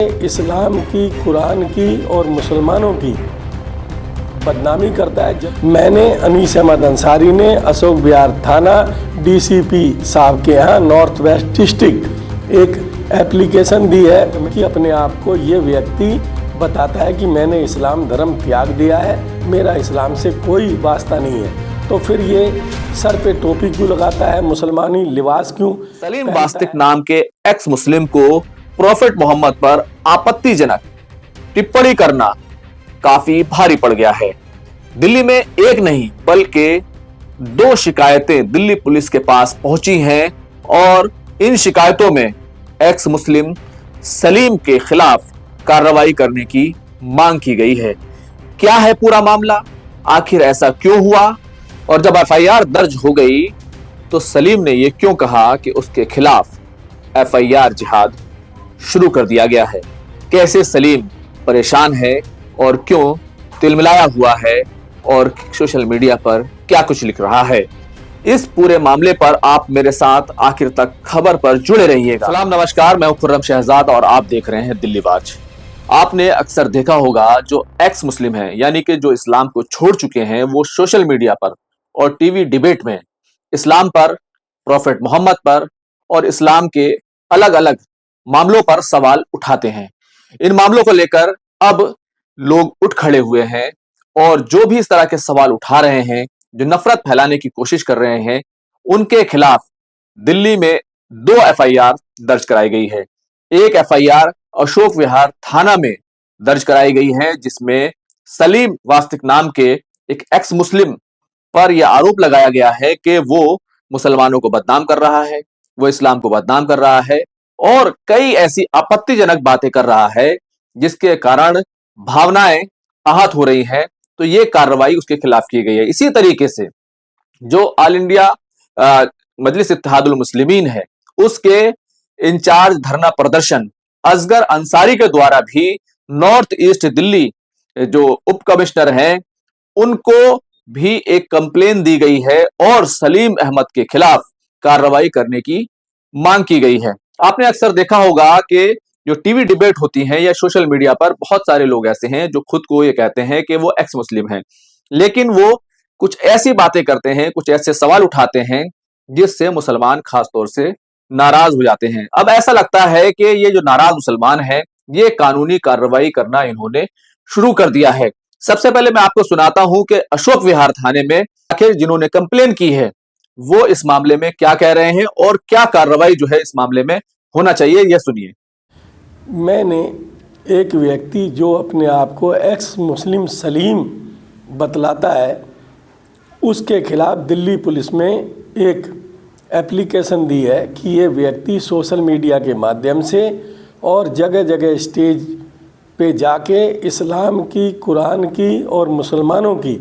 इस्लाम की, कुरान की और मुसलमानों की बदनामी करता है। मैंने अनीस अहमद अंसारी ने अशोक विहार थाना डीसीपी साहब के यहाँ नॉर्थ वेस्ट डिस्ट्रिक्ट एक एप्लीकेशन दी है कि अपने आप को ये व्यक्ति बताता है कि मैंने इस्लाम धर्म त्याग दिया है, मेरा इस्लाम से कोई वास्ता नहीं है। तो फिर ये सर पे टोपी क्यों लगाता है, मुसलमानी लिबास क्यों? सलीम वास्तिक नाम के एक्स मुस्लिम को प्रॉफेट मोहम्मद पर आपत्तिजनक टिप्पणी करना काफी भारी पड़ गया है। दिल्ली में एक नहीं बल्कि 2 शिकायतें दिल्ली पुलिस के पास पहुंची हैं और इन शिकायतों में एक्स मुस्लिम सलीम के खिलाफ कार्रवाई करने की मांग की गई है। क्या है पूरा मामला, आखिर ऐसा क्यों हुआ, और जब एफआईआर दर्ज हो गई तो सलीम ने यह क्यों कहा कि उसके खिलाफ एफआईआर जिहाद शुरू कर दिया गया है? कैसे सलीम परेशान है और क्यों तिलमिलाया हुआ है और सोशल मीडिया पर क्या कुछ लिख रहा है, इस पूरे मामले पर आप मेरे साथ आखिर तक खबर पर जुड़े रहिएगा। सलाम नमस्कार, मैं हूं खुर्रम शहजाद और आप देख रहे हैं दिल्ली वाच। आपने अक्सर देखा होगा जो एक्स मुस्लिम हैं, यानी कि जो इस्लाम को छोड़ चुके हैं, वो सोशल मीडिया पर और टीवी डिबेट में इस्लाम पर, प्रॉफेट मोहम्मद पर और इस्लाम के अलग अलग मामलों पर सवाल उठाते हैं। इन मामलों को लेकर अब लोग उठ खड़े हुए हैं और जो भी इस तरह के सवाल उठा रहे हैं, जो नफरत फैलाने की कोशिश कर रहे हैं, उनके खिलाफ दिल्ली में 2 एफआईआर दर्ज कराई गई है। एक एफआईआर अशोक विहार थाना में दर्ज कराई गई है जिसमें सलीम वास्तिक नाम के एक एक्स मुस्लिम पर यह आरोप लगाया गया है कि वो मुसलमानों को बदनाम कर रहा है, वो इस्लाम को बदनाम कर रहा है और कई ऐसी आपत्तिजनक बातें कर रहा है जिसके कारण भावनाएं आहत हो रही हैं। तो ये कार्रवाई उसके खिलाफ की गई है। इसी तरीके से जो ऑल इंडिया मजलिस इत्तेहादुल मुस्लिमीन है, उसके इंचार्ज धरना प्रदर्शन असगर अंसारी के द्वारा भी नॉर्थ ईस्ट दिल्ली जो उप कमिश्नर हैं, उनको भी एक कंप्लेन दी गई है और सलीम अहमद के खिलाफ कार्रवाई करने की मांग की गई है। आपने अक्सर देखा होगा कि जो टीवी डिबेट होती हैं या सोशल मीडिया पर बहुत सारे लोग ऐसे हैं जो खुद को ये कहते हैं कि वो एक्स मुस्लिम हैं, लेकिन वो कुछ ऐसी बातें करते हैं, कुछ ऐसे सवाल उठाते हैं जिससे मुसलमान खासतौर से नाराज हो जाते हैं। अब ऐसा लगता है कि ये जो नाराज मुसलमान हैं, ये कानूनी कार्रवाई करना इन्होंने शुरू कर दिया है। सबसे पहले मैं आपको सुनाता हूं कि अशोक विहार थाने में आखिर जिन्होंने कंप्लेन की है वो इस मामले में क्या कह रहे हैं और क्या कार्रवाई जो है इस मामले में होना चाहिए, यह सुनिए। मैंने एक व्यक्ति जो अपने आप को एक्स मुस्लिम सलीम बतलाता है, उसके खिलाफ दिल्ली पुलिस में एक एप्लीकेशन दी है कि ये व्यक्ति सोशल मीडिया के माध्यम से और जगह जगह स्टेज पे जाके इस्लाम की, कुरान की और मुसलमानों की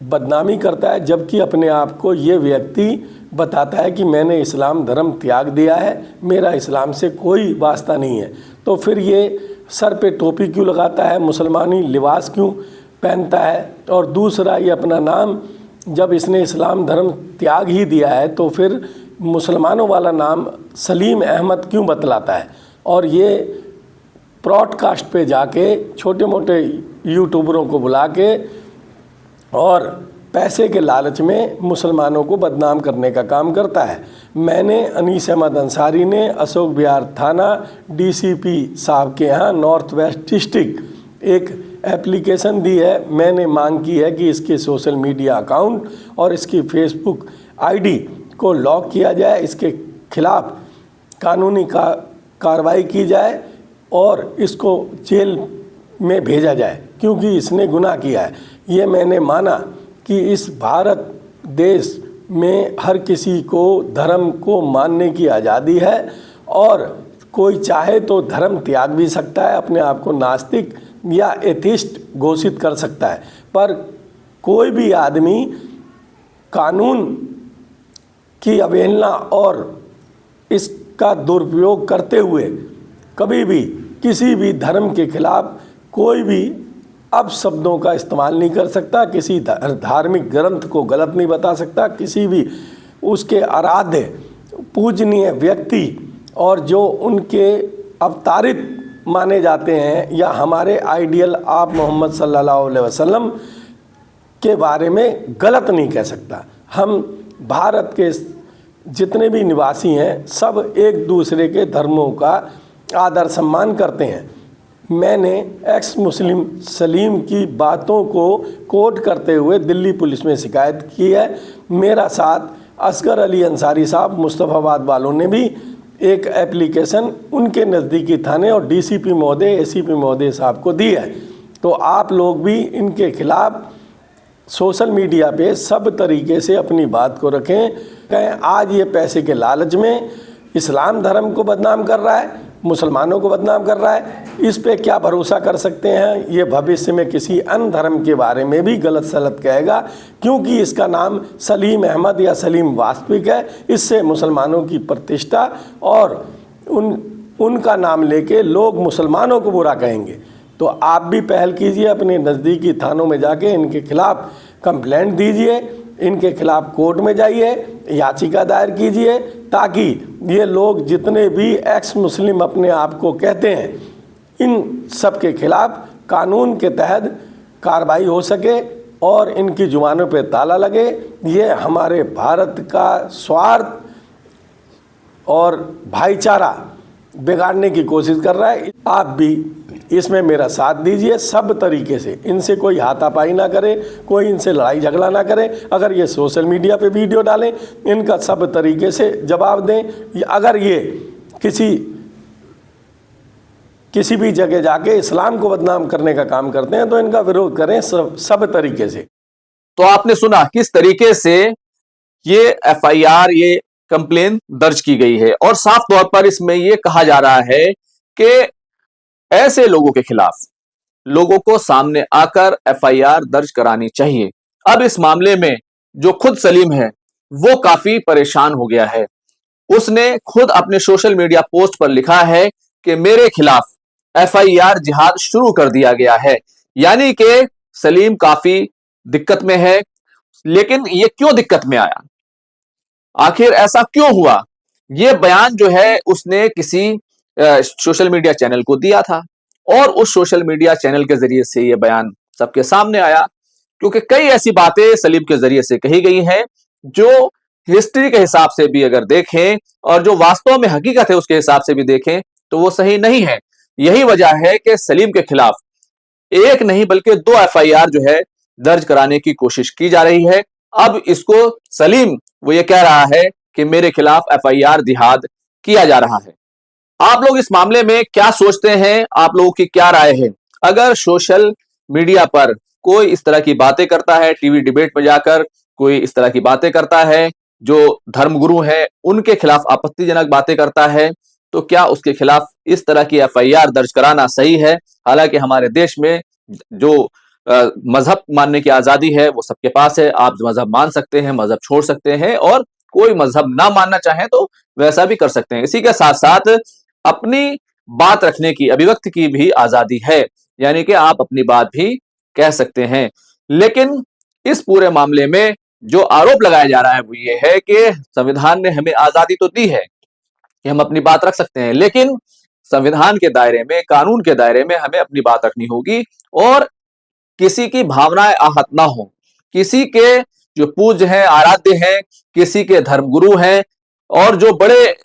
बदनामी करता है, जबकि अपने आप को ये व्यक्ति बताता है कि मैंने इस्लाम धर्म त्याग दिया है, मेरा इस्लाम से कोई वास्ता नहीं है। तो फिर ये सर पे टोपी क्यों लगाता है, मुसलमानी लिबास क्यों पहनता है? और दूसरा, ये अपना नाम, जब इसने इस्लाम धर्म त्याग ही दिया है तो फिर मुसलमानों वाला नाम सलीम अहमद क्यों बतलाता है? और ये ब्रॉडकास्ट पे जाके छोटे मोटे यूट्यूबरों को बुला के और पैसे के लालच में मुसलमानों को बदनाम करने का काम करता है। मैंने अनीस अहमद अंसारी ने अशोक विहार थाना डीसीपी साहब के यहाँ नॉर्थ वेस्ट डिस्ट्रिक्ट एक एप्लीकेशन दी है। मैंने मांग की है कि इसके सोशल मीडिया अकाउंट और इसकी फेसबुक आईडी को लॉक किया जाए, इसके खिलाफ कानूनी कार्रवाई की जाए और इसको जेल में भेजा जाए क्योंकि इसने गुनाह किया है। ये मैंने माना कि इस भारत देश में हर किसी को धर्म को मानने की आज़ादी है और कोई चाहे तो धर्म त्याग भी सकता है, अपने आप को नास्तिक या एथिस्ट घोषित कर सकता है, पर कोई भी आदमी कानून की अवहेलना और इसका दुरुपयोग करते हुए कभी भी किसी भी धर्म के खिलाफ कोई भी अपशब्दों का इस्तेमाल नहीं कर सकता, किसी धार्मिक ग्रंथ को गलत नहीं बता सकता, किसी भी उसके आराध्य पूजनीय व्यक्ति और जो उनके अवतारित माने जाते हैं या हमारे आइडियल आप मोहम्मद सल्लल्लाहु अलैहि वसल्लम के बारे में गलत नहीं कह सकता। हम भारत के जितने भी निवासी हैं सब एक दूसरे के धर्मों का आदर सम्मान करते हैं। मैंने एक्स मुस्लिम सलीम की बातों को कोट करते हुए दिल्ली पुलिस में शिकायत की है। मेरा साथ असगर अली अंसारी साहब मुस्तफ़ाबाद वालों ने भी एक एप्लीकेशन उनके नज़दीकी थाने और डीसीपी महोदय एसीपी महोदय साहब को दी है। तो आप लोग भी इनके खिलाफ़ सोशल मीडिया पे सब तरीके से अपनी बात को रखें। कहें आज ये पैसे के लालच में इस्लाम धर्म को बदनाम कर रहा है, मुसलमानों को बदनाम कर रहा है, इस पे क्या भरोसा कर सकते हैं। ये भविष्य में किसी अन्य धर्म के बारे में भी गलत सलत कहेगा, क्योंकि इसका नाम सलीम अहमद या सलीम वास्तविक है। इससे मुसलमानों की प्रतिष्ठा और उनका नाम लेके लोग मुसलमानों को बुरा कहेंगे। तो आप भी पहल कीजिए, अपने नज़दीकी थानों में जाके इनके खिलाफ़ कंप्लेंट दीजिए, इनके खिलाफ़ कोर्ट में जाइए, याचिका दायर कीजिए, ताकि ये लोग जितने भी एक्स मुस्लिम अपने आप को कहते हैं इन सब के खिलाफ़ कानून के तहत कार्रवाई हो सके और इनकी जुबानों पे ताला लगे। ये हमारे भारत का स्वार्थ और भाईचारा बिगाड़ने की कोशिश कर रहा है। आप भी इसमें मेरा साथ दीजिए सब तरीके से। इनसे कोई हाथापाई ना करे, कोई इनसे लड़ाई झगड़ा ना करे। अगर ये सोशल मीडिया पे वीडियो डालें, इनका सब तरीके से जवाब दें। अगर ये किसी भी जगह जाके इस्लाम को बदनाम करने का काम करते हैं तो इनका विरोध करें सब तरीके से। तो आपने सुना किस तरीके से ये एफआईआर, ये कंप्लेन दर्ज की गई है और साफ तौर पर इसमें यह कहा जा रहा है कि ऐसे लोगों के खिलाफ लोगों को सामने आकर एफआईआर दर्ज करानी चाहिए। अब इस मामले में जो खुद सलीम है वो काफी परेशान हो गया है। उसने खुद अपने सोशल मीडिया पोस्ट पर लिखा है कि मेरे खिलाफ एफआईआर जिहाद शुरू कर दिया गया है। यानी कि सलीम काफी दिक्कत में है। लेकिन ये क्यों दिक्कत में आया, आखिर ऐसा क्यों हुआ, ये बयान जो है उसने किसी सोशल मीडिया चैनल को दिया था और उस सोशल मीडिया चैनल के जरिए से ये बयान सबके सामने आया, क्योंकि कई ऐसी बातें सलीम के जरिए से कही गई हैं जो हिस्ट्री के हिसाब से भी अगर देखें और जो वास्तव में हकीकत है उसके हिसाब से भी देखें तो वो सही नहीं है। यही वजह है कि सलीम के खिलाफ एक नहीं बल्कि 2 एफआईआर जो है दर्ज कराने की कोशिश की जा रही है। अब इसको सलीम वो ये कह रहा है कि मेरे खिलाफ एफआईआर जिहाद किया जा रहा है। आप लोग इस मामले में क्या सोचते हैं, आप लोगों की क्या राय है? अगर सोशल मीडिया पर कोई इस तरह की बातें करता है, टीवी डिबेट में जाकर कोई इस तरह की बातें करता है, जो धर्मगुरु हैं उनके खिलाफ आपत्तिजनक बातें करता है, तो क्या उसके खिलाफ इस तरह की एफआईआर दर्ज कराना सही है? हालांकि हमारे देश में जो मजहब मानने की आजादी है वो सबके पास है। आप मजहब मान सकते हैं, मजहब छोड़ सकते हैं और कोई मजहब ना मानना चाहे तो वैसा भी कर सकते हैं। इसी के साथ साथ अपनी बात रखने की, अभिव्यक्ति की भी आजादी है, यानी कि आप अपनी बात भी कह सकते हैं। लेकिन इस पूरे मामले में जो आरोप लगाया जा रहा है वो ये है कि संविधान ने हमें आजादी तो दी है कि हम अपनी बात रख सकते हैं, लेकिन संविधान के दायरे में, कानून के दायरे में हमें अपनी बात रखनी होगी और किसी की भावनाएं आहत ना हो। किसी के जो पूज्य हैं, आराध्य हैं, किसी के धर्मगुरु हैं और जो बड़े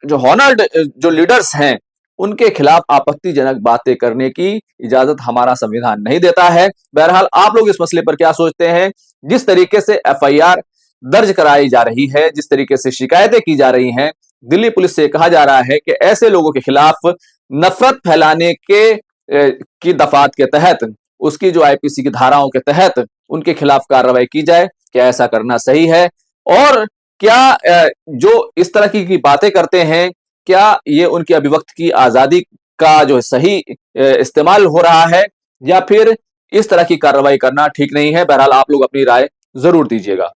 जो हॉनर्ड जो लीडर्स हैं उनके खिलाफ आपत्तिजनक बातें करने की इजाजत हमारा संविधान नहीं देता है। बहरहाल आप लोग इस मसले पर क्या सोचते हैं? जिस तरीके से एफआईआर दर्ज कराई जा रही है, जिस तरीके से शिकायतें की जा रही हैं, दिल्ली पुलिस से कहा जा रहा है कि ऐसे लोगों के खिलाफ नफरत फैलाने की दफात के तहत, उसकी जो आईपीसी की धाराओं के तहत उनके खिलाफ कार्रवाई की जाए। क्या ऐसा करना सही है? और क्या जो इस तरह की बातें करते हैं, क्या ये उनकी अभिव्यक्ति की आजादी का जो सही इस्तेमाल हो रहा है या फिर इस तरह की कार्रवाई करना ठीक नहीं है? बहरहाल आप लोग अपनी राय जरूर दीजिएगा।